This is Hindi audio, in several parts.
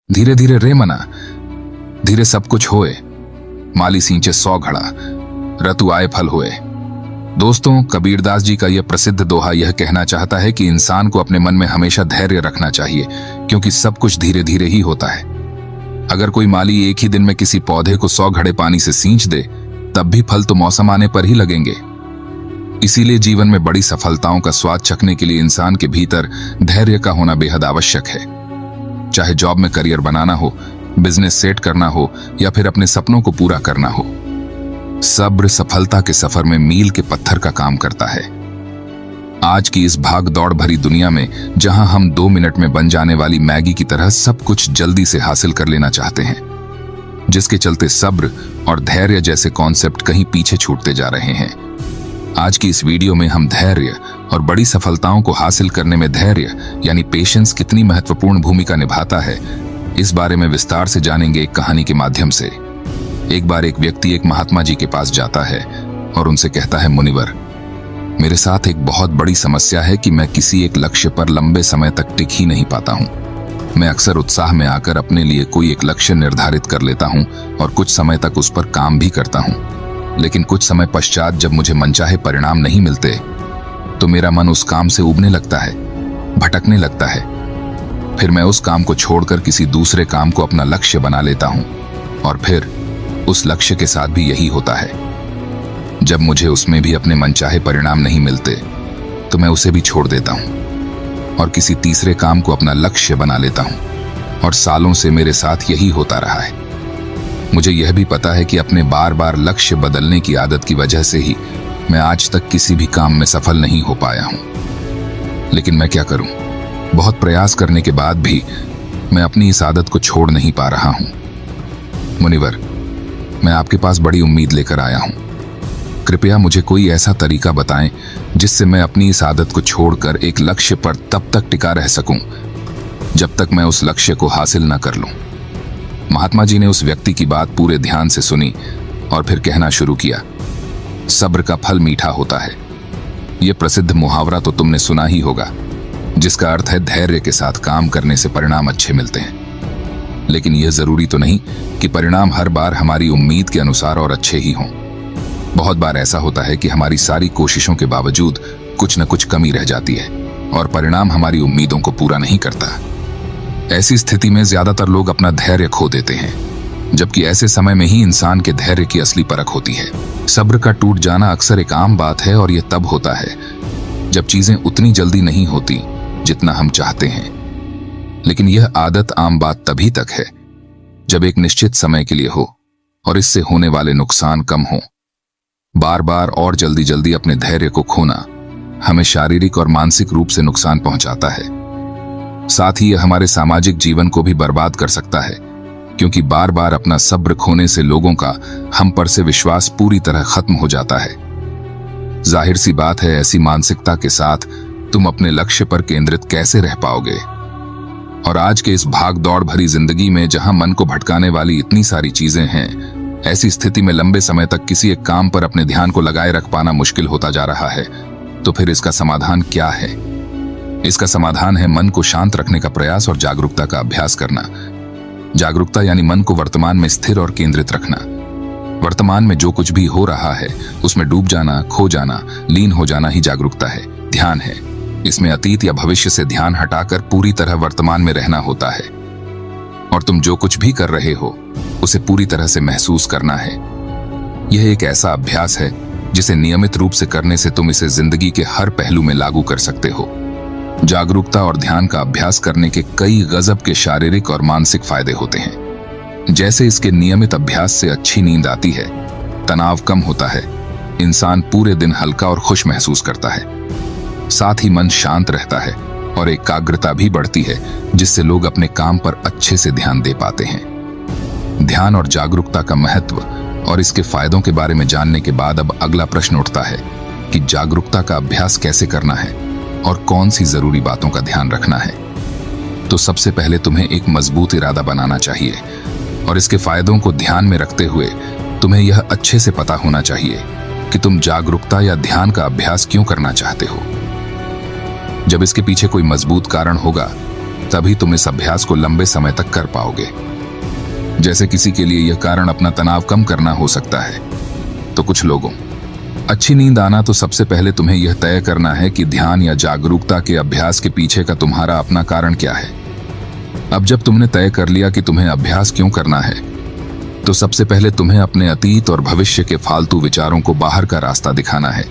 धीरे धीरे रे मना, धीरे सब कुछ होए। माली सींचे 100 घड़ा, रतु आए फल होए। दोस्तों, कबीरदास जी का यह प्रसिद्ध दोहा यह कहना चाहता है कि इंसान को अपने मन में हमेशा धैर्य रखना चाहिए, क्योंकि सब कुछ धीरे धीरे ही होता है। अगर कोई माली एक ही दिन में किसी पौधे को 100 घड़े पानी से सींच दे, तब भी फल तो मौसम आने पर ही लगेंगे। इसीलिए जीवन में बड़ी सफलताओं का स्वाद चखने के लिए इंसान के भीतर धैर्य का होना बेहद आवश्यक है। चाहे जॉब में करियर बनाना हो, बिजनेस सेट करना हो या फिर अपने सपनों को पूरा करना हो, सब्र सफलता के सफर में मील के पत्थर का काम करता है। आज की इस भाग दौड़ भरी दुनिया में, जहां हम 2 मिनट में बन जाने वाली मैगी की तरह सब कुछ जल्दी से हासिल कर लेना चाहते हैं, जिसके चलते सब्र और धैर्य जैसे कॉन्सेप्ट कहीं पीछे छूटते जा रहे हैं। आज की इस वीडियो में हम धैर्य और बड़ी सफलताओं को हासिल करने में धैर्य यानी पेशेंस कितनी महत्वपूर्ण भूमिका निभाता है, इस बारे में विस्तार से जानेंगे एक कहानी के माध्यम से। एक बार एक व्यक्ति एक महात्मा जी के पास जाता है और उनसे कहता है, मुनिवर, मेरे साथ एक बहुत बड़ी समस्या है कि मैं किसी एक लक्ष्य पर लंबे समय तक टिक ही नहीं पाता हूँ। मैं अक्सर उत्साह में आकर अपने लिए कोई एक लक्ष्य निर्धारित कर लेता हूँ और कुछ समय तक उस पर काम भी करता हूँ, लेकिन कुछ समय पश्चात जब मुझे मनचाहे परिणाम नहीं मिलते तो मेरा मन उस काम से उबने लगता है, भटकने लगता है। फिर मैं उस काम को छोड़कर किसी दूसरे काम को अपना लक्ष्य बना लेता हूँ और फिर उस लक्ष्य के साथ भी यही होता है। जब मुझे उसमें भी अपने मनचाहे परिणाम नहीं मिलते तो मैं उसे भी छोड़ देता हूँ और किसी तीसरे काम को अपना लक्ष्य बना लेता हूँ, और सालों से मेरे साथ यही होता रहा है। मुझे यह भी पता है कि अपने बार बार लक्ष्य बदलने की आदत की वजह से ही मैं आज तक किसी भी काम में सफल नहीं हो पाया हूँ। लेकिन मैं क्या करूँ? बहुत प्रयास करने के बाद भी मैं अपनी इस आदत को छोड़ नहीं पा रहा हूँ। मुनिवर, मैं आपके पास बड़ी उम्मीद लेकर आया हूँ। कृपया मुझे कोई ऐसा तरीका बताएं जिससे मैं अपनी इस आदत को छोड़कर एक लक्ष्य पर तब तक टिका रह सकूं जब तक मैं उस लक्ष्य को हासिल न कर लूं। महात्मा जी ने उस व्यक्ति की बात पूरे ध्यान से सुनी और फिर कहना शुरू किया, सब्र का फल मीठा होता है। यह प्रसिद्ध मुहावरा तो तुमने सुना ही होगा, जिसका अर्थ है धैर्य के साथ काम करने से परिणाम अच्छे मिलते हैं। लेकिन यह जरूरी तो नहीं कि परिणाम हर बार हमारी उम्मीद के अनुसार और अच्छे ही हों। बहुत बार ऐसा होता है कि हमारी सारी कोशिशों के बावजूद कुछ न कुछ कमी रह जाती है और परिणाम हमारी उम्मीदों को पूरा नहीं करता। ऐसी स्थिति में ज्यादातर लोग अपना धैर्य खो देते हैं, जबकि ऐसे समय में ही इंसान के धैर्य की असली परख होती है। सब्र का टूट जाना अक्सर एक आम बात है, और यह तब होता है जब चीजें उतनी जल्दी नहीं होती जितना हम चाहते हैं। लेकिन यह आदत आम बात तभी तक है जब एक निश्चित समय के लिए हो और इससे होने वाले नुकसान कम हो। बार बार और जल्दी जल्दी अपने धैर्य को खोना हमें शारीरिक और मानसिक रूप से नुकसान पहुंचाता है। साथ ही यह हमारे सामाजिक जीवन को भी बर्बाद कर सकता है, क्योंकि बार बार अपना सब्र खोने से लोगों का हम पर से विश्वास पूरी तरह खत्म हो जाता है। जाहिर सी बात है, ऐसी मानसिकता के साथ तुम अपने लक्ष्य पर केंद्रित कैसे रह पाओगे? और आज के इस भाग दौड़ भरी जिंदगी में, जहां मन को भटकाने वाली इतनी सारी चीजें हैं, ऐसी स्थिति में लंबे समय तक किसी एक काम पर अपने ध्यान को लगाए रख पाना मुश्किल होता जा रहा है। तो फिर इसका समाधान क्या है? इसका समाधान है मन को शांत रखने का प्रयास और जागरूकता का अभ्यास करना। जागरूकता यानी मन को वर्तमान में स्थिर और केंद्रित रखना। वर्तमान में जो कुछ भी हो रहा है उसमें डूब जाना, खो जाना, लीन हो जाना ही जागरूकता है, ध्यान है। इसमें अतीत या भविष्य से ध्यान हटाकर पूरी तरह वर्तमान में रहना होता है, और तुम जो कुछ भी कर रहे हो उसे पूरी तरह से महसूस करना है। यह एक ऐसा अभ्यास है जिसे नियमित रूप से करने से तुम इसे जिंदगी के हर पहलू में लागू कर सकते हो। जागरूकता और ध्यान का अभ्यास करने के कई गजब के शारीरिक और मानसिक फायदे होते हैं। जैसे इसके नियमित अभ्यास से अच्छी नींद आती है, तनाव कम होता है, इंसान पूरे दिन हल्का और खुश महसूस करता है, साथ ही मन शांत रहता है और एकाग्रता भी बढ़ती है, जिससे लोग अपने काम पर अच्छे से ध्यान दे पाते हैं। ध्यान और जागरूकता का महत्व और इसके फायदों के बारे में जानने के बाद अब अगला प्रश्न उठता है कि जागरूकता का अभ्यास कैसे करना है और कौन सी जरूरी बातों का ध्यान रखना है। तो सबसे पहले तुम्हें एक मजबूत इरादा बनाना चाहिए, और इसके फायदों को ध्यान में रखते हुए तुम्हें यह अच्छे से पता होना चाहिए कि तुम जागरूकता या ध्यान का अभ्यास क्यों करना चाहते हो। जब इसके पीछे कोई मजबूत कारण होगा तभी तुम इस अभ्यास को लंबे समय तक कर पाओगे। जैसे किसी के लिए यह कारण अपना तनाव कम करना हो सकता है, तो कुछ लोगों अच्छी नींद आना। तो सबसे पहले तुम्हें यह तय करना है कि ध्यान या जागरूकता के अभ्यास के पीछे का तुम्हारा अपना कारण क्या है। अब जब तुमने तय कर लिया कि तुम्हें अभ्यास क्यों करना है, तो सबसे पहले तुम्हें अपने अतीत और भविष्य के फालतू विचारों को बाहर का रास्ता दिखाना है।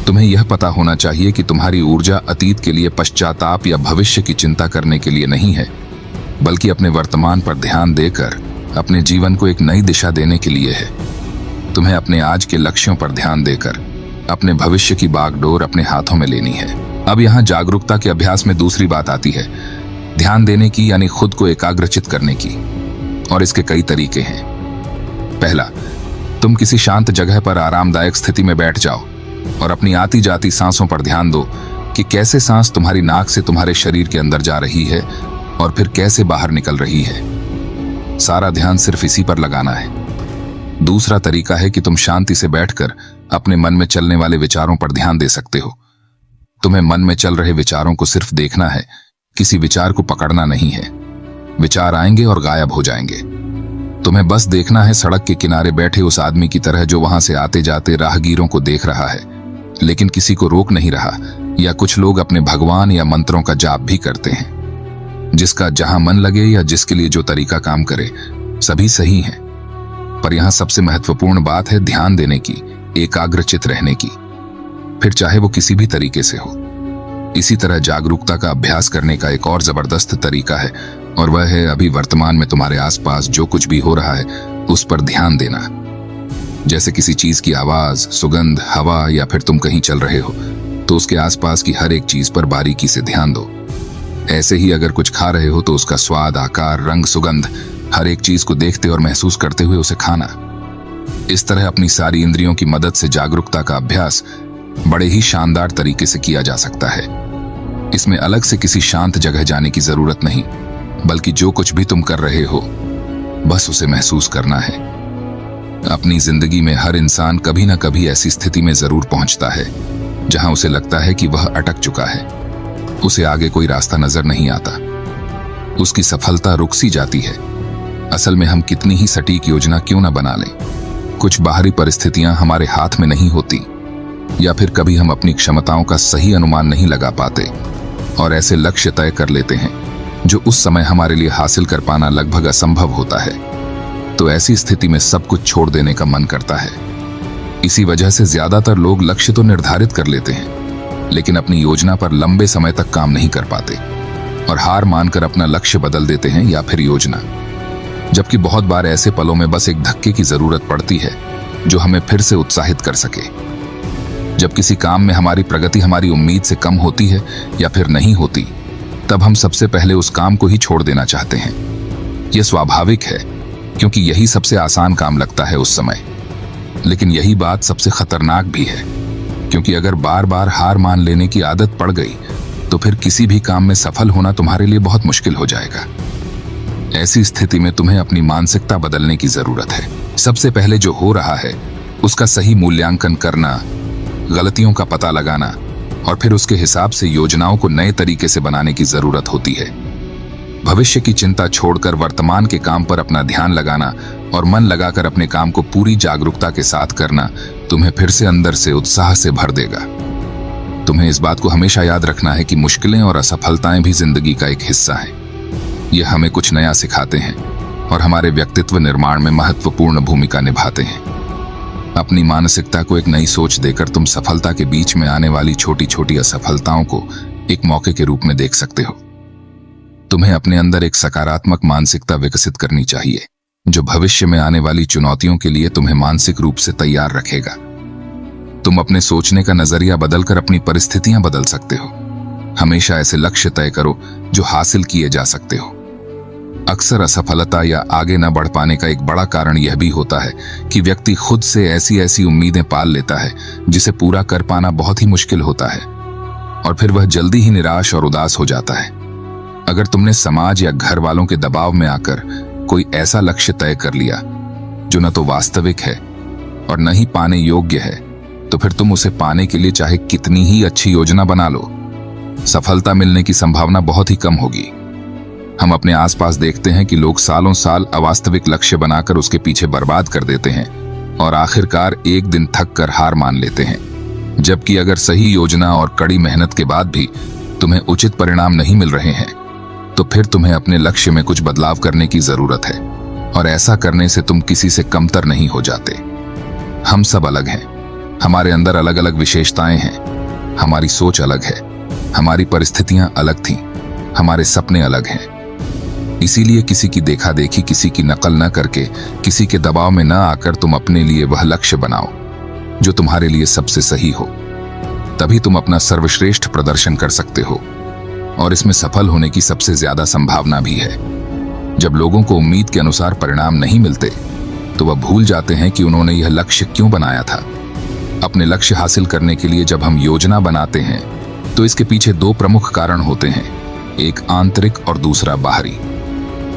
तुम्हें यह पता होना चाहिए कि तुम्हारी ऊर्जा अतीत के लिए पश्चाताप या भविष्य की चिंता करने के लिए नहीं है, बल्कि अपने वर्तमान पर ध्यान देकर अपने जीवन को एक नई दिशा देने के लिए है। तुम्हें अपने आज के लक्ष्यों पर ध्यान देकर अपने भविष्य की बागडोर अपने हाथों में लेनी है। अब यहाँ जागरूकता के अभ्यास में दूसरी बात आती है, ध्यान देने की, यानी खुद को एकाग्रचित करने की। और इसके कई तरीके हैं। पहला, तुम किसी शांत जगह पर आरामदायक स्थिति में बैठ जाओ और अपनी आती जाती सांसों पर ध्यान दो कि कैसे सांस तुम्हारी नाक से तुम्हारे शरीर के अंदर जा रही है और फिर कैसे बाहर निकल रही है। सारा ध्यान सिर्फ इसी पर लगाना है। दूसरा तरीका है कि तुम शांति से बैठकर अपने मन में चलने वाले विचारों पर ध्यान दे सकते हो। तुम्हें मन में चल रहे विचारों को सिर्फ देखना है, किसी विचार को पकड़ना नहीं है। विचार आएंगे और गायब हो जाएंगे। तुम्हें बस देखना है सड़क के किनारे बैठे उस आदमी की तरह जो वहां से आते जाते राहगीरों को देख रहा है, लेकिन किसी को रोक नहीं रहा। या कुछ लोग अपने भगवान या मंत्रों का जाप भी करते हैं। जिसका जहां मन लगे या जिसके लिए जो तरीका काम करे, सभी सही है। पर यहां सबसे महत्वपूर्ण बात है ध्यान देने की, एकाग्रचित रहने की, फिर चाहे वो किसी भी तरीके से हो। इसी तरह जागरूकता का अभ्यास करने का एक और जबरदस्त तरीका है, और वह है अभी वर्तमान में तुम्हारे आसपास जो कुछ भी हो रहा है उस पर ध्यान देना। जैसे किसी चीज की आवाज, सुगंध, हवा, या फिर तुम कहीं चल रहे हो तो उसके आसपास की हर एक चीज पर बारीकी से ध्यान दो। ऐसे ही अगर कुछ खा रहे हो तो उसका स्वाद, आकार, रंग, सुगंध, हर एक चीज को देखते और महसूस करते हुए उसे खाना। इस तरह अपनी सारी इंद्रियों की मदद से जागरूकता का अभ्यास बड़े ही शानदार तरीके से किया जा सकता है। इसमें अलग से किसी शांत जगह जाने की जरूरत नहीं, बल्कि जो कुछ भी तुम कर रहे हो बस उसे महसूस करना है। अपनी जिंदगी में हर इंसान कभी ना कभी ऐसी स्थिति में जरूर पहुंचता है जहां उसे लगता है कि वह अटक चुका है, उसे आगे कोई रास्ता नजर नहीं आता, उसकी सफलता रुक सी जाती है। असल में हम कितनी ही सटीक योजना क्यों ना बना लें, कुछ बाहरी परिस्थितियां हमारे हाथ में नहीं होती, या फिर कभी हम अपनी क्षमताओं का सही अनुमान नहीं लगा पाते और ऐसे लक्ष्य तय कर लेते हैं जो उस समय हमारे लिए हासिल कर पाना लगभग असंभव होता है। तो ऐसी स्थिति में सब कुछ छोड़ देने का मन करता है। इसी वजह से ज्यादातर लोग लक्ष्य तो निर्धारित कर लेते हैं, लेकिन अपनी योजना पर लंबे समय तक काम नहीं कर पाते और हार मानकर अपना लक्ष्य बदल देते हैं या फिर योजना। जबकि बहुत बार ऐसे पलों में बस एक धक्के की जरूरत पड़ती है जो हमें फिर से उत्साहित कर सके। जब किसी काम में हमारी प्रगति हमारी उम्मीद से कम होती है या फिर नहीं होती, तब हम सबसे पहले उस काम को ही छोड़ देना चाहते हैं। यह स्वाभाविक है, क्योंकि यही सबसे आसान काम लगता है उस समय। लेकिन यही बात सबसे खतरनाक भी है, क्योंकि अगर बार बार हार मान लेने की आदत पड़ गई तो फिर किसी भी काम में सफल होना तुम्हारे लिए बहुत मुश्किल हो जाएगा। ऐसी स्थिति में तुम्हें अपनी मानसिकता बदलने की जरूरत है। सबसे पहले जो हो रहा है उसका सही मूल्यांकन करना, गलतियों का पता लगाना और फिर उसके हिसाब से योजनाओं को नए तरीके से बनाने की जरूरत होती है। भविष्य की चिंता छोड़कर वर्तमान के काम पर अपना ध्यान लगाना और मन लगाकर अपने काम को पूरी जागरूकता के साथ करना तुम्हें फिर से अंदर से उत्साह से भर देगा। तुम्हें इस बात को हमेशा याद रखना है कि मुश्किलें और असफलताएं भी जिंदगी का एक हिस्सा हैं। यह हमें कुछ नया सिखाते हैं और हमारे व्यक्तित्व निर्माण में महत्वपूर्ण भूमिका निभाते हैं। अपनी मानसिकता को एक नई सोच देकर तुम सफलता के बीच में आने वाली छोटी छोटी असफलताओं को एक मौके के रूप में देख सकते हो। तुम्हें अपने अंदर एक सकारात्मक मानसिकता विकसित करनी चाहिए जो भविष्य में आने वाली चुनौतियों के लिए तुम्हें मानसिक रूप से तैयार रखेगा। तुम अपने सोचने का नजरिया बदलकर अपनी परिस्थितियां बदल सकते हो। हमेशा ऐसे लक्ष्य तय करो जो हासिल किए जा सकते हो। अक्सर असफलता या आगे न बढ़ पाने का एक बड़ा कारण यह भी होता है कि व्यक्ति खुद से ऐसी ऐसी उम्मीदें पाल लेता है जिसे पूरा कर पाना बहुत ही मुश्किल होता है और फिर वह जल्दी ही निराश और उदास हो जाता है। अगर तुमने समाज या घर वालों के दबाव में आकर कोई ऐसा लक्ष्य तय कर लिया जो न तो वास्तविक है और न ही पाने योग्य है, तो फिर तुम उसे पाने के लिए चाहे कितनी ही अच्छी योजना बना लो, सफलता मिलने की संभावना बहुत ही कम होगी। हम अपने आसपास देखते हैं कि लोग सालों साल अवास्तविक लक्ष्य बनाकर उसके पीछे बर्बाद कर देते हैं और आखिरकार एक दिन थक कर हार मान लेते हैं। जबकि अगर सही योजना और कड़ी मेहनत के बाद भी तुम्हें उचित परिणाम नहीं मिल रहे हैं, तो फिर तुम्हें अपने लक्ष्य में कुछ बदलाव करने की जरूरत है, और ऐसा करने से तुम किसी से कमतर नहीं हो जाते। हम सब अलग हैं, हमारे अंदर अलग अलग विशेषताएं हैं, हमारी सोच अलग है, हमारी परिस्थितियां अलग थीं, हमारे सपने अलग हैं। इसीलिए किसी की देखा देखी, किसी की नकल न करके, किसी के दबाव में न आकर तुम अपने लिए वह लक्ष्य बनाओ जो तुम्हारे लिए सबसे सही हो। तभी तुम अपना सर्वश्रेष्ठ प्रदर्शन कर सकते हो, और इसमें सफल होने की सबसे ज्यादा संभावना भी है। जब लोगों को उम्मीद के अनुसार परिणाम नहीं मिलते, तो वह भूल जाते हैं कि उन्होंने यह लक्ष्य क्यों बनाया था। अपने लक्ष्य हासिल करने के लिए जब हम योजना बनाते हैं, तो इसके पीछे दो प्रमुख कारण होते हैं, एक आंतरिक और दूसरा बाहरी।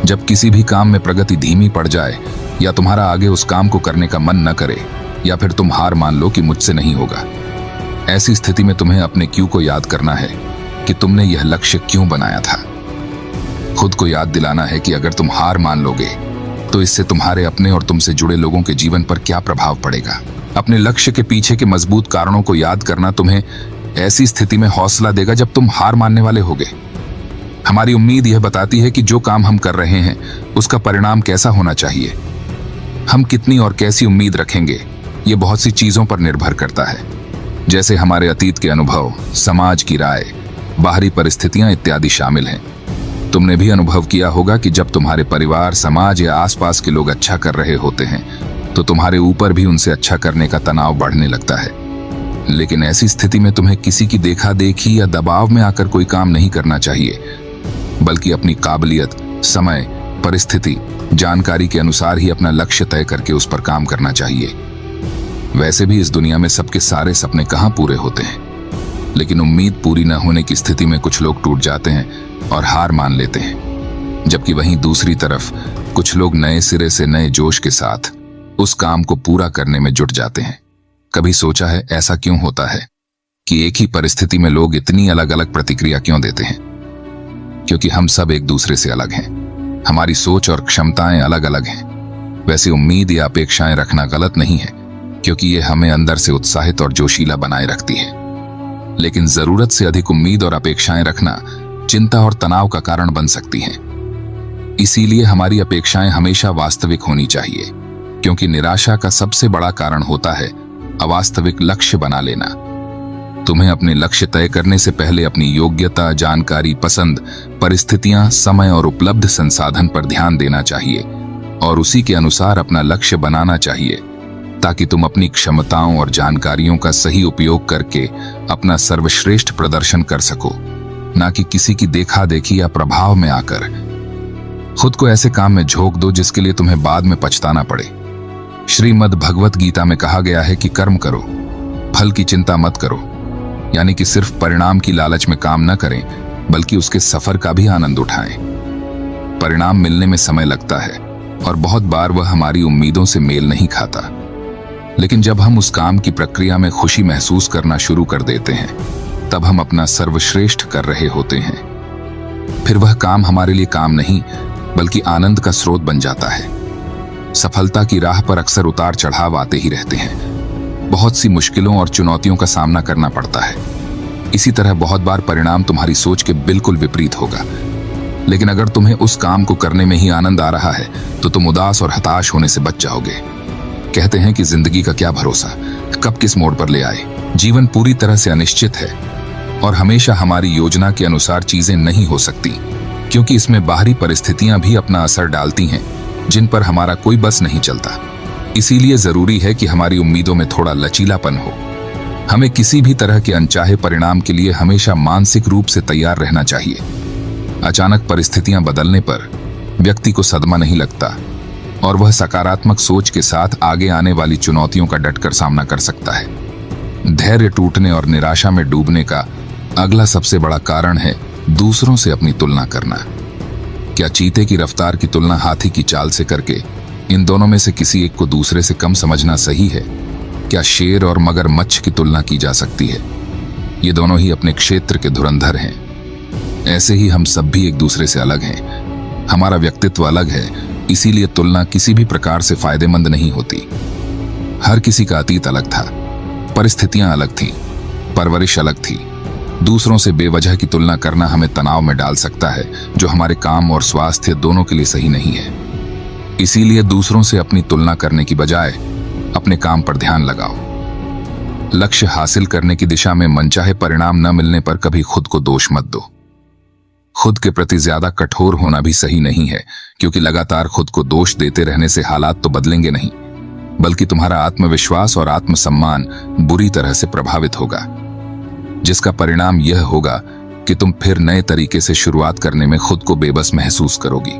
जब किसी भी काम में प्रगति धीमी पड़ जाए, या तुम्हारा आगे उस काम को करने का मन न करे, या फिर तुम हार मान लो कि मुझसे नहीं होगा, ऐसी स्थिति में तुम्हें अपने क्यों को याद करना है कि तुमने यह लक्ष्य क्यों बनाया था। खुद को याद दिलाना है कि अगर तुम हार मान लोगे, तो इससे तुम्हारे अपने और तुमसे जुड़े लोगों के जीवन पर क्या प्रभाव पड़ेगा। अपने लक्ष्य के पीछे के मजबूत कारणों को याद करना तुम्हें ऐसी स्थिति में हौसला देगा जब तुम हार मानने वाले होगे। हमारी उम्मीद यह बताती है कि जो काम हम कर रहे हैं उसका परिणाम कैसा होना चाहिए। हम कितनी और कैसी उम्मीद रखेंगे, ये बहुत सी चीजों पर निर्भर करता है, जैसे हमारे अतीत के अनुभव, समाज की राय, बाहरी परिस्थितियां इत्यादि शामिल हैं। तुमने भी अनुभव किया होगा कि जब तुम्हारे परिवार, समाज या आसपास के लोग अच्छा कर रहे होते हैं, तो तुम्हारे ऊपर भी उनसे अच्छा करने का तनाव बढ़ने लगता है। लेकिन ऐसी स्थिति में तुम्हें किसी की देखा देखी या दबाव में आकर कोई काम नहीं करना चाहिए, बल्कि अपनी काबिलियत, समय, परिस्थिति, जानकारी के अनुसार ही अपना लक्ष्य तय करके उस पर काम करना चाहिए। वैसे भी इस दुनिया में सबके सारे सपने कहाँ पूरे होते हैं, लेकिन उम्मीद पूरी न होने की स्थिति में कुछ लोग टूट जाते हैं और हार मान लेते हैं, जबकि वहीं दूसरी तरफ कुछ लोग नए सिरे से, नए जोश के साथ उस काम को पूरा करने में जुट जाते हैं। कभी सोचा है ऐसा क्यों होता है कि एक ही परिस्थिति में लोग इतनी अलग अलग प्रतिक्रिया क्यों देते हैं? क्योंकि हम सब एक दूसरे से अलग हैं, हमारी सोच और क्षमताएं अलग अलग हैं। वैसे उम्मीद या अपेक्षाएं रखना गलत नहीं है, क्योंकि ये हमें अंदर से उत्साहित और जोशीला बनाए रखती है। लेकिन जरूरत से अधिक उम्मीद और अपेक्षाएं रखना चिंता और तनाव का कारण बन सकती हैं। इसीलिए हमारी अपेक्षाएं हमेशा वास्तविक होनी चाहिए, क्योंकि निराशा का सबसे बड़ा कारण होता है अवास्तविक लक्ष्य बना लेना। तुम्हें अपने लक्ष्य तय करने से पहले अपनी योग्यता, जानकारी, पसंद, परिस्थितियां, समय और उपलब्ध संसाधन पर ध्यान देना चाहिए, और उसी के अनुसार अपना लक्ष्य बनाना चाहिए, ताकि तुम अपनी क्षमताओं और जानकारियों का सही उपयोग करके अपना सर्वश्रेष्ठ प्रदर्शन कर सको, ना कि किसी की देखा देखी या प्रभाव में आकर। खुद को ऐसे काम में झोंक दो जिसके लिए तुम्हें बाद में पछताना पड़े। श्रीमद् भगवत गीता में कहा गया है कि कर्म करो, फल की चिंता मत करो, यानी कि सिर्फ परिणाम की लालच में काम न करें, बल्कि उसके सफर का भी आनंद उठाएं। परिणाम मिलने में समय लगता है, और बहुत बार वह हमारी उम्मीदों से मेल नहीं खाता। लेकिन जब हम उस काम की प्रक्रिया में खुशी महसूस करना शुरू कर देते हैं, तब हम अपना सर्वश्रेष्ठ कर रहे होते हैं। फिर वह काम हमारे लिए काम नहीं, बल्कि आनंद का स्रोत बन जाता है। सफलता की राह पर अक्सर उतार चढ़ाव आते ही रहते हैं। बहुत सी मुश्किलों और चुनौतियों का सामना करना पड़ता है। इसी तरह बहुत बार परिणाम तुम्हारी सोच के बिल्कुल विपरीत होगा। लेकिन अगर तुम्हें उस काम को करने में ही आनंद आ रहा है, तो तुम उदास और हताश होने से बच जाओगे। कहते हैं कि जिंदगी का क्या भरोसा, कब किस मोड़ पर ले आए। जीवन पूरी तरह से अनिश्चित है, और हमेशा हमारी योजना के अनुसार चीजें नहीं हो सकती, क्योंकि इसमें बाहरी परिस्थितियां भी अपना असर डालती हैं, जिन पर हमारा कोई बस नहीं चलता। इसीलिए जरूरी है कि हमारी उम्मीदों में थोड़ा लचीलापन हो। हमें किसी भी तरह के अनचाहे परिणाम के लिए हमेशा मानसिक रूप से तैयार रहना चाहिए। अचानक परिस्थितियां बदलने पर व्यक्ति को सदमा नहीं लगता, और वह सकारात्मक सोच के साथ आगे आने वाली चुनौतियों का डटकर सामना कर सकता है। धैर्य टूटने और निराशा में डूबने का अगला सबसे बड़ा कारण है दूसरों से अपनी तुलना करना। क्या चीते की रफ्तार की तुलना हाथी की चाल से करके इन दोनों में से किसी एक को दूसरे से कम समझना सही है? क्या शेर और मगरमच्छ की तुलना की जा सकती है, ये दोनों ही अपने क्षेत्र के धुरंधर हैं। ऐसे ही हम सब भी एक दूसरे से अलग हैं। हमारा व्यक्तित्व अलग है, इसीलिए तुलना किसी भी प्रकार से फायदेमंद नहीं होती। हर किसी का अतीत अलग था, परिस्थितियां अलग थीं, परवरिश अलग थी। दूसरों से बेवजह की तुलना करना हमें तनाव में डाल सकता है, जो हमारे काम और स्वास्थ्य दोनों के लिए सही नहीं है। इसीलिए दूसरों से अपनी तुलना करने की बजाय अपने काम पर ध्यान लगाओ। लक्ष्य हासिल करने की दिशा में मनचाहे परिणाम न मिलने पर कभी खुद को दोष मत दो। खुद के प्रति ज्यादा कठोर होना भी सही नहीं है, क्योंकि लगातार खुद को दोष देते रहने से हालात तो बदलेंगे नहीं, बल्कि तुम्हारा आत्मविश्वास और आत्मसम्मान बुरी तरह से प्रभावित होगा, जिसका परिणाम यह होगा कि तुम फिर नए तरीके से शुरुआत करने में खुद को बेबस महसूस करोगी।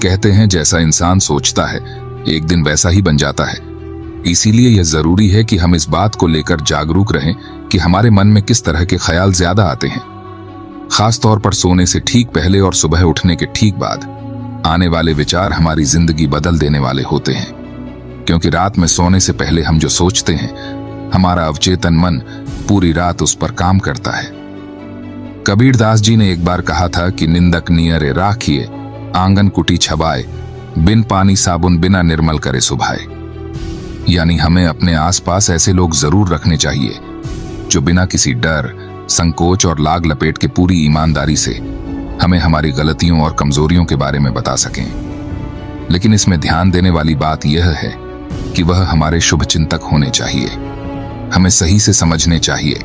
कहते हैं जैसा इंसान सोचता है एक दिन वैसा ही बन जाता है। इसीलिए यह जरूरी है कि हम इस बात को लेकर जागरूक रहें कि हमारे मन में किस तरह के ख्याल ज्यादा आते हैं। खास तौर पर सोने से ठीक पहले और सुबह उठने के ठीक बाद आने वाले विचार हमारी जिंदगी बदल देने वाले होते हैं, क्योंकि रात में सोने से पहले हम जो सोचते हैं, हमारा अवचेतन मन पूरी रात उस पर काम करता है। कबीरदास जी ने एक बार कहा था कि निंदक नियरे राखिए, आंगन कुटी छबाए, बिन पानी साबुन बिना निर्मल करे सुभाए। यानी हमें अपने आसपास ऐसे लोग जरूर रखने चाहिए जो बिना किसी डर, संकोच और लाग लपेट के पूरी ईमानदारी से हमें हमारी गलतियों और कमजोरियों के बारे में बता सकें। लेकिन इसमें ध्यान देने वाली बात यह है कि वह हमारे शुभचिंतक होने चाहिए, हमें सही से समझने चाहिए,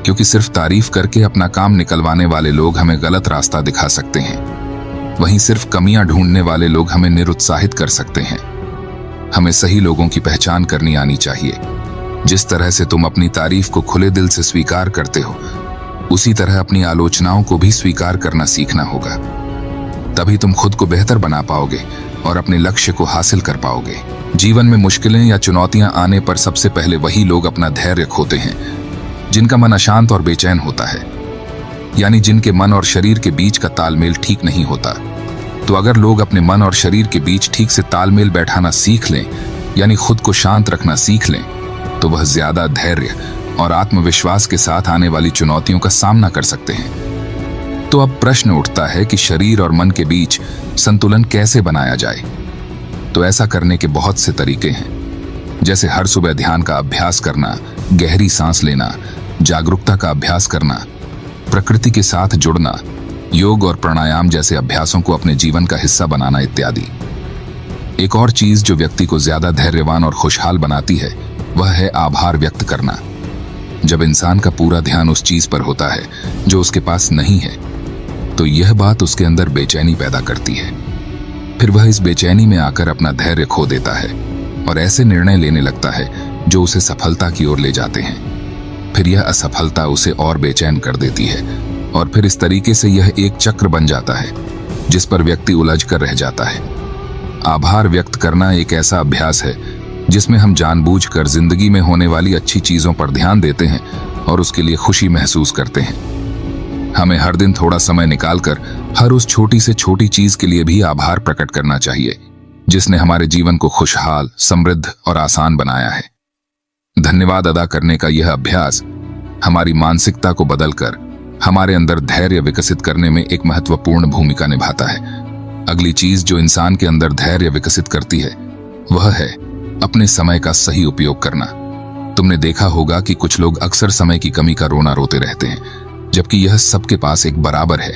क्योंकि सिर्फ तारीफ करके अपना काम निकलवाने वाले लोग हमें गलत रास्ता दिखा सकते हैं। वहीं सिर्फ कमियां ढूंढने वाले लोग हमें निरुत्साहित कर सकते हैं। हमें सही लोगों की पहचान करनी आनी चाहिए। जिस तरह से तुम अपनी तारीफ को खुले दिल से स्वीकार करते हो, उसी तरह अपनी आलोचनाओं को भी स्वीकार करना सीखना होगा। तभी तुम खुद को बेहतर बना पाओगे और अपने लक्ष्य को हासिल कर पाओगे। जीवन में मुश्किलें या चुनौतियां आने पर सबसे पहले वही लोग अपना धैर्य खोते हैं जिनका मन अशांत और बेचैन होता है, यानी जिनके मन और शरीर के बीच का तालमेल ठीक नहीं होता। तो अगर लोग अपने मन और शरीर के बीच ठीक से तालमेल बैठाना सीख लें, यानी खुद को शांत रखना सीख लें, तो वह ज्यादा धैर्य और आत्मविश्वास के साथ आने वाली चुनौतियों का सामना कर सकते हैं। तो अब प्रश्न उठता है कि शरीर और मन के बीच संतुलन कैसे बनाया जाए। तो ऐसा करने के बहुत से तरीके हैं, जैसे हर सुबह ध्यान का अभ्यास करना, गहरी सांस लेना, जागरूकता का अभ्यास करना, प्रकृति के साथ जुड़ना, योग और प्राणायाम जैसे अभ्यासों को अपने जीवन का हिस्सा बनाना इत्यादि। एक और चीज जो व्यक्ति को ज्यादा धैर्यवान और खुशहाल बनाती है, वह है आभार व्यक्त करना। जब इंसान का पूरा ध्यान उस चीज पर होता है जो उसके पास नहीं है, तो यह बात उसके अंदर बेचैनी पैदा करती है। फिर वह इस बेचैनी में आकर अपना धैर्य खो देता है और ऐसे निर्णय लेने लगता है जो उसे सफलता की ओर ले जाते हैं। फिर यह असफलता उसे और बेचैन कर देती है और फिर इस तरीके से यह एक चक्र बन जाता है जिस पर व्यक्ति उलझ कर रह जाता है। आभार व्यक्त करना एक ऐसा अभ्यास है जिसमें हम जानबूझकर जिंदगी में होने वाली अच्छी चीजों पर ध्यान देते हैं और उसके लिए खुशी महसूस करते हैं। हमें हर दिन थोड़ा समय निकालकर हर उस छोटी से छोटी चीज के लिए भी आभार प्रकट करना चाहिए जिसने हमारे जीवन को खुशहाल, समृद्ध और आसान बनाया है। धन्यवाद अदा करने का यह अभ्यास हमारी मानसिकता को बदलकर हमारे अंदर धैर्य विकसित करने में एक महत्वपूर्ण भूमिका निभाता है। अगली चीज जो इंसान के अंदर धैर्य विकसित करती है, वह है अपने समय का सही उपयोग करना। तुमने देखा होगा कि कुछ लोग अक्सर समय की कमी का रोना रोते रहते हैं, जबकि यह सबके पास एक बराबर है।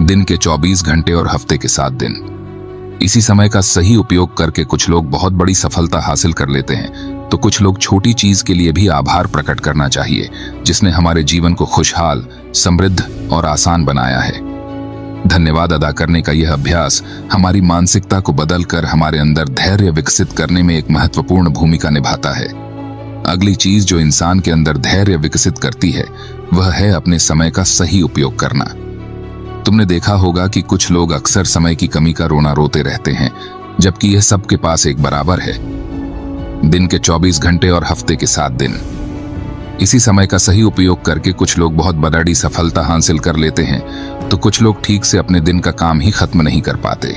दिन के 24 घंटे और हफ्ते के 7 दिन। इसी समय का सही उपयोग करके कुछ लोग बहुत बड़ी सफलता हासिल कर लेते हैं, तो कुछ लोग छोटी चीज के लिए भी आभार प्रकट करना चाहिए जिसने हमारे जीवन को खुशहाल, समृद्ध और आसान बनाया है। धन्यवाद अदा करने का यह अभ्यास हमारी मानसिकता को बदलकर हमारे अंदर धैर्य विकसित करने में एक महत्वपूर्ण भूमिका निभाता है। अगली चीज जो इंसान के अंदर धैर्य विकसित करती है, वह है अपने समय का सही उपयोग करना। तुमने देखा होगा कि कुछ लोग अक्सर समय की कमी का रोना रोते रहते हैं, जबकि यह सबके पास एक बराबर है। दिन के 24 घंटे और हफ्ते के 7 दिन। इसी समय का सही उपयोग करके कुछ लोग बहुत बड़ी सफलता हासिल कर लेते हैं, तो कुछ लोग ठीक से अपने दिन का काम ही खत्म नहीं कर पाते।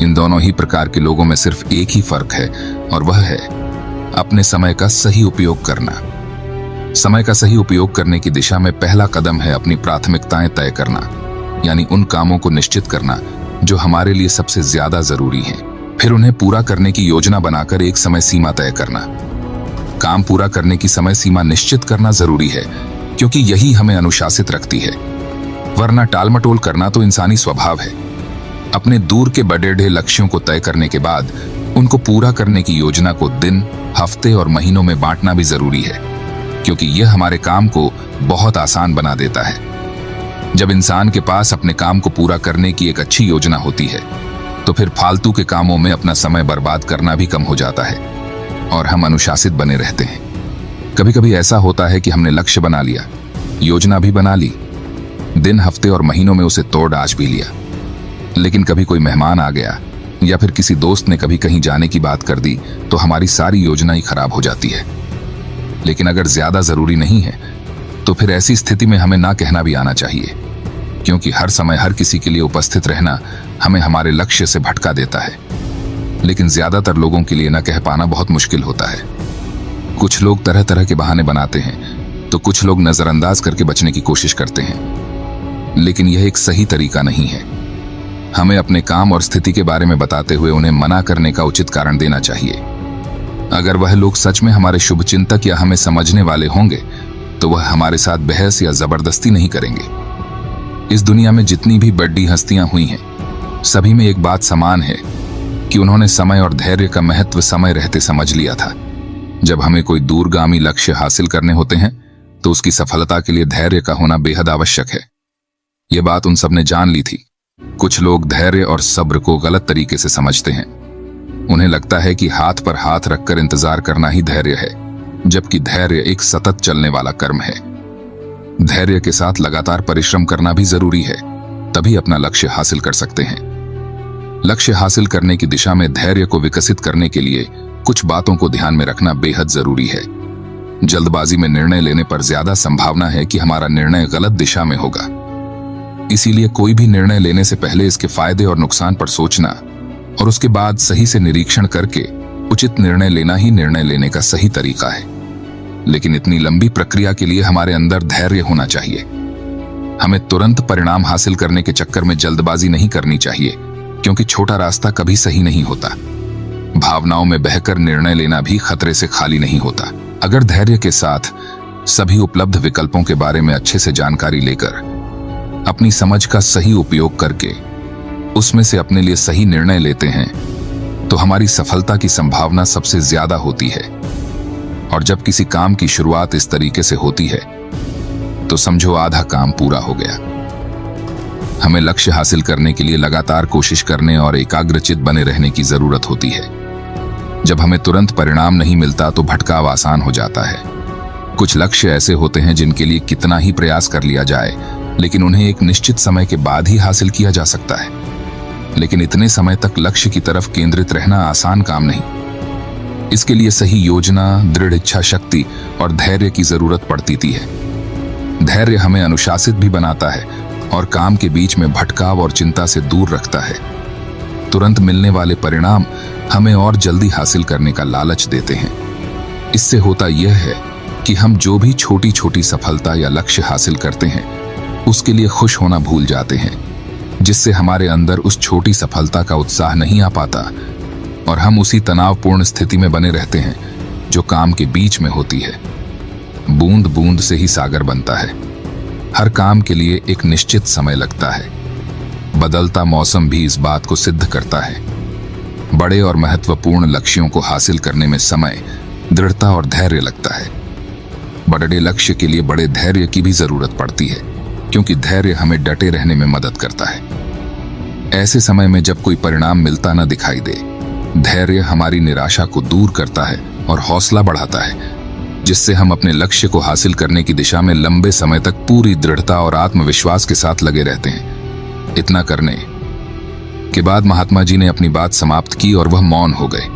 इन दोनों ही प्रकार के लोगों में सिर्फ एक ही फर्क है, और वह है अपने समय का सही उपयोग करना। समय का सही उपयोग करने की दिशा में पहला कदम है अपनी प्राथमिकताएं तय करना, यानी उन कामों को निश्चित करना जो हमारे लिए सबसे ज्यादा जरूरी हैं। फिर उन्हें पूरा करने की योजना बनाकर एक समय सीमा तय करना। काम पूरा करने की समय सीमा निश्चित करना जरूरी है, क्योंकि यही हमें अनुशासित रखती है, वरना टालमटोल करना तो इंसानी स्वभाव है। अपने दूर के बड़े लक्ष्यों को तय करने के बाद उनको पूरा करने की योजना को दिन, हफ्ते और महीनों में बांटना भी जरूरी है, क्योंकि यह हमारे काम को बहुत आसान बना देता है। जब इंसान के पास अपने काम को पूरा करने की एक अच्छी योजना होती है, तो फिर फालतू के कामों में अपना समय बर्बाद करना भी कम हो जाता है और हम अनुशासित बने रहते हैं। कभी कभी ऐसा होता है कि हमने लक्ष्य बना लिया, योजना भी बना ली, दिन, हफ्ते और महीनों में उसे तोड़ डाच भी लिया, लेकिन कभी कोई मेहमान आ गया या फिर किसी दोस्त ने कभी कहीं जाने की बात कर दी तो हमारी सारी योजना ही खराब हो जाती है। लेकिन अगर ज्यादा जरूरी नहीं है तो फिर ऐसी स्थिति में हमें ना कहना भी आना चाहिए, क्योंकि हर समय हर किसी के लिए उपस्थित रहना हमें हमारे लक्ष्य से भटका देता है। लेकिन ज्यादातर लोगों के लिए न कह पाना बहुत मुश्किल होता है। कुछ लोग तरह तरह के बहाने बनाते हैं तो कुछ लोग नजरअंदाज करके बचने की कोशिश करते हैं, लेकिन यह एक सही तरीका नहीं है। हमें अपने काम और स्थिति के बारे में बताते हुए उन्हें मना करने का उचित कारण देना चाहिए। अगर वह लोग सच में हमारे शुभचिंतक या हमें समझने वाले होंगे तो वह हमारे साथ बहस या जबरदस्ती नहीं करेंगे। इस दुनिया में जितनी भी बड़ी हस्तियां हुई हैं, सभी में एक बात समान है कि उन्होंने समय और धैर्य का महत्व समय रहते समझ लिया था। जब हमें कोई दूरगामी लक्ष्य हासिल करने होते हैं तो उसकी सफलता के लिए धैर्य का होना बेहद आवश्यक है। यह बात उन सब ने जान ली थी। कुछ लोग धैर्य और सब्र को गलत तरीके से समझते हैं। उन्हें लगता है कि हाथ पर हाथ रखकर इंतजार करना ही धैर्य है, जबकि धैर्य एक सतत चलने वाला कर्म है। धैर्य के साथ लगातार परिश्रम करना भी जरूरी है, तभी अपना लक्ष्य हासिल कर सकते हैं। लक्ष्य हासिल करने की दिशा में धैर्य को विकसित करने के लिए कुछ बातों को ध्यान में रखना बेहद जरूरी है। जल्दबाजी में निर्णय लेने पर ज्यादा संभावना है कि हमारा निर्णय गलत दिशा में होगा। इसीलिए कोई भी निर्णय लेने से पहले इसके फायदे और नुकसान पर सोचना और उसके बाद सही से निरीक्षण करके उचित निर्णय लेना ही निर्णय लेने का सही तरीका है। लेकिन इतनी लंबी प्रक्रिया के लिए हमारे अंदर धैर्य होना चाहिए। हमें तुरंत परिणाम हासिल करने के चक्कर में जल्दबाजी नहीं करनी चाहिए, क्योंकि छोटा रास्ता कभी सही नहीं होता। भावनाओं में बहकर निर्णय लेना भी खतरे से खाली नहीं होता। अगर धैर्य के साथ सभी उपलब्ध विकल्पों के बारे में अच्छे से जानकारी लेकर अपनी समझ का सही उपयोग करके उसमें से अपने लिए सही निर्णय लेते हैं तो हमारी सफलता की संभावना सबसे ज्यादा होती है। और जब किसी काम की शुरुआत इस तरीके से होती है तो समझो आधा काम पूरा हो गया। हमें लक्ष्य हासिल करने के लिए लगातार कोशिश करने और एकाग्रचित बने रहने की जरूरत होती है। जब हमें तुरंत परिणाम नहीं मिलता तो भटकाव आसान हो जाता है। कुछ लक्ष्य ऐसे होते हैं जिनके लिए कितना ही प्रयास कर लिया जाए, लेकिन उन्हें एक निश्चित समय के बाद ही हासिल किया जा सकता है। लेकिन इतने समय तक लक्ष्य की तरफ केंद्रित रहना आसान काम नहीं। इसके लिए सही योजना, दृढ़ इच्छा शक्ति और धैर्य की जरूरत पड़ती है। धैर्य हमें अनुशासित भी बनाता है और काम के बीच में भटकाव और चिंता से दूर रखता है। तुरंत मिलने वाले परिणाम हमें और जल्दी हासिल करने का लालच देते हैं। इससे होता यह है कि हम जो भी छोटी छोटी सफलता या लक्ष्य हासिल करते हैं उसके लिए खुश होना भूल जाते हैं, जिससे हमारे अंदर उस छोटी सफलता का उत्साह नहीं आ पाता और हम उसी तनावपूर्ण स्थिति में बने रहते हैं जो काम के बीच में होती है। बूंद बूंद से ही सागर बनता है। हर काम के लिए एक निश्चित समय लगता है। बदलता मौसम भी इस बात को सिद्ध करता है। बड़े और महत्वपूर्ण लक्ष्यों को हासिल करने में समय, दृढ़ता और धैर्य लगता है। बड़े लक्ष्य के लिए बड़े धैर्य की भी जरूरत पड़ती है, क्योंकि धैर्य हमें डटे रहने में मदद करता है। ऐसे समय में जब कोई परिणाम मिलता न दिखाई दे, धैर्य हमारी निराशा को दूर करता है और हौसला बढ़ाता है, जिससे हम अपने लक्ष्य को हासिल करने की दिशा में लंबे समय तक पूरी दृढ़ता और आत्मविश्वास के साथ लगे रहते हैं। इतना करने के बाद महात्मा जी ने अपनी बात समाप्त की और वह मौन हो गए।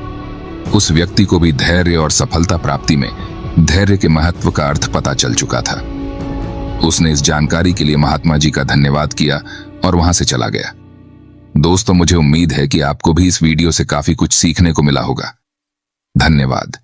उस व्यक्ति को भी धैर्य और सफलता प्राप्ति में धैर्य के महत्व का अर्थ पता चल चुका था। उसने इस जानकारी के लिए महात्मा जी का धन्यवाद किया और वहां से चला गया। दोस्तों, मुझे उम्मीद है कि आपको भी इस वीडियो से काफी कुछ सीखने को मिला होगा। धन्यवाद।